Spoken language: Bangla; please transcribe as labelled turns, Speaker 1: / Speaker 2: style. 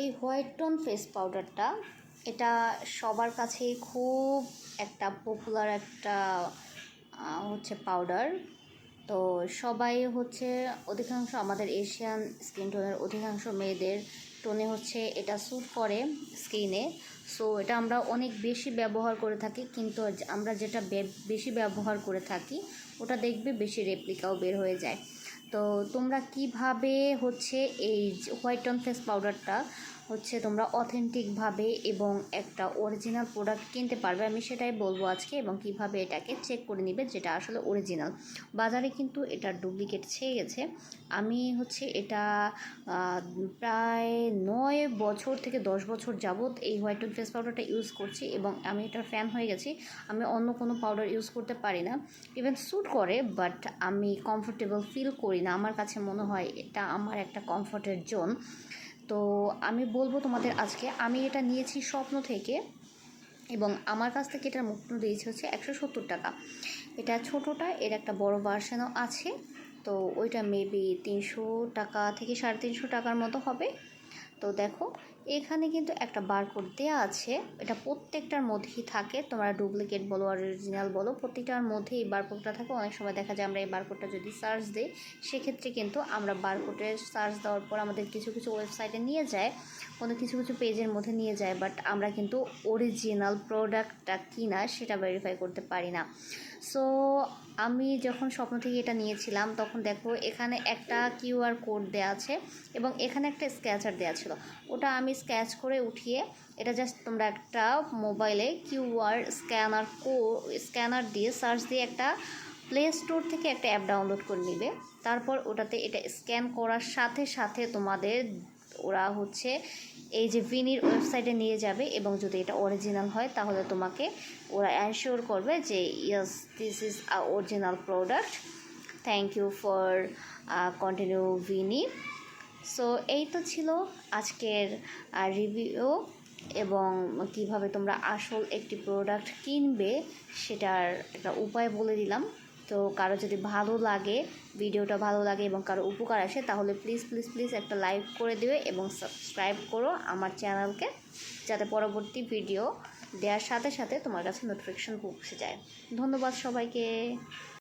Speaker 1: এই হোয়াইট টোন ফেস পাউডারটা এটা সবার কাছেই খুব একটা পপুলার একটা হচ্ছে পাউডার। তো সবাই হচ্ছে অধিকাংশ আমাদের এশিয়ান স্কিন টোনের অধিকাংশ মেয়েদের টোনে হচ্ছে এটা স্যুট করে স্কিনে। সো এটা আমরা অনেক বেশি ব্যবহার করে থাকি, কিন্তু আমরা যেটা বেশি ব্যবহার করে থাকি ওটা দেখবে বেশি রেপ্লিকাও বের হয়ে যায়। তো তোমরা কিভাবে হচ্ছে এই হোয়াইট টোন ফেস পাউডারটা হচ্ছে তোমরা অথেন্টিকভাবে এবং একটা অরিজিনাল প্রোডাক্ট কিনতে পারবে, আমি সেটাই বলবো আজকে, এবং কিভাবে এটাকে চেক করে নিবে যেটা আসলে অরিজিনাল। বাজারে কিন্তু এটা ডুপ্লিকেট ছেয়ে গেছে। আমি হচ্ছে এটা প্রায় 9 বছর থেকে 10 বছর যাবত এই হোয়াইট টোন ফেস পাউডারটা ইউজ করছি এবং আমি এটার ফ্যান হয়ে গেছি। আমি অন্য কোনো পাউডার ইউজ করতে পারি না, ইভেন স্যুট করে, বাট আমি কমফোর্টেবল ফিল করি না। আমার কাছে মনে হয় এটা আমার একটা কমফোর্টের জোন। তো আমি বলবো তোমাদের আজকে, আমি এটা নিয়েছি স্বপ্ন থেকে এবং আমার কাছ থেকে এটার মূল্য দিয়েছে হচ্ছে 170 টাকা। এটা ছোটোটা, এর একটা বড় ভার্সনও আছে, তো ওইটা মেবি 300 টাকা থেকে 350 টাকার মতো হবে। তো দেখো এখানে কিন্তু একটা বারকোড দেওয়া আছে, এটা প্রত্যেকটার মধ্যেই থাকে, তোমরা ডুপ্লিকেট বলো আর অরিজিনাল বলো, প্রত্যেকটার মধ্যেই এই বারকোডটা থাকে। অনেক সময় দেখা যায় আমরা এই বারকোডটা যদি সার্চ দিই, সেক্ষেত্রে কিন্তু আমরা বারকোডে সার্চ দেওয়ার পর আমাদের কিছু কিছু ওয়েবসাইটে নিয়ে যায়, কোনো কিছু কিছু পেজের মধ্যে নিয়ে যায়, বাট আমরা কিন্তু অরিজিনাল প্রোডাক্টটা কিনা সেটা ভেরিফাই করতে পারি না। সো আমি যখন স্বপ্ন থেকে এটা নিয়েছিলাম তখন দেখো এখানে একটা কিউআর কোড দেওয়া আছে এবং এখানে একটা স্ক্যাচার দেওয়া ছিল, ওটা আমি স্ক্যাচ করে উঠিয়ে এটা জাস্ট তোমরা একটা মোবাইলে কিউআর স্ক্যানার দিয়ে সার্চ দিয়ে একটা প্লে স্টোর থেকে একটা অ্যাপ ডাউনলোড করে নিবে। তারপর ওটাতে এটা স্ক্যান করার সাথে সাথে তোমাদের ওরা হচ্ছে এই যে ভিনির ওয়েবসাইটে নিয়ে যাবে, এবং যদি এটা অরিজিনাল হয় তাহলে তোমাকে ওরা অ্যানশিওর করবে যে yes this is a original product, thank you for continue ভিনি। সো এই তো ছিল আজকের রিভিউ, এবং কিভাবে তোমরা আসল একটি প্রোডাক্ট কিনবে সেটার একটা উপায় বলে দিলাম। তো কারো যদি ভালো লাগে, ভিডিওটা ভালো লাগে এবং কারো উপকার আসে, তাহলে প্লিজ প্লিজ প্লিজ একটা লাইক করে দিও এবং সাবস্ক্রাইব করো আমার চ্যানেলকে, যাতে পরবর্তী ভিডিও দেওয়ার সাথে সাথে তোমার কাছে নোটিফিকেশন পৌঁছে যায়। ধন্যবাদ সবাইকে।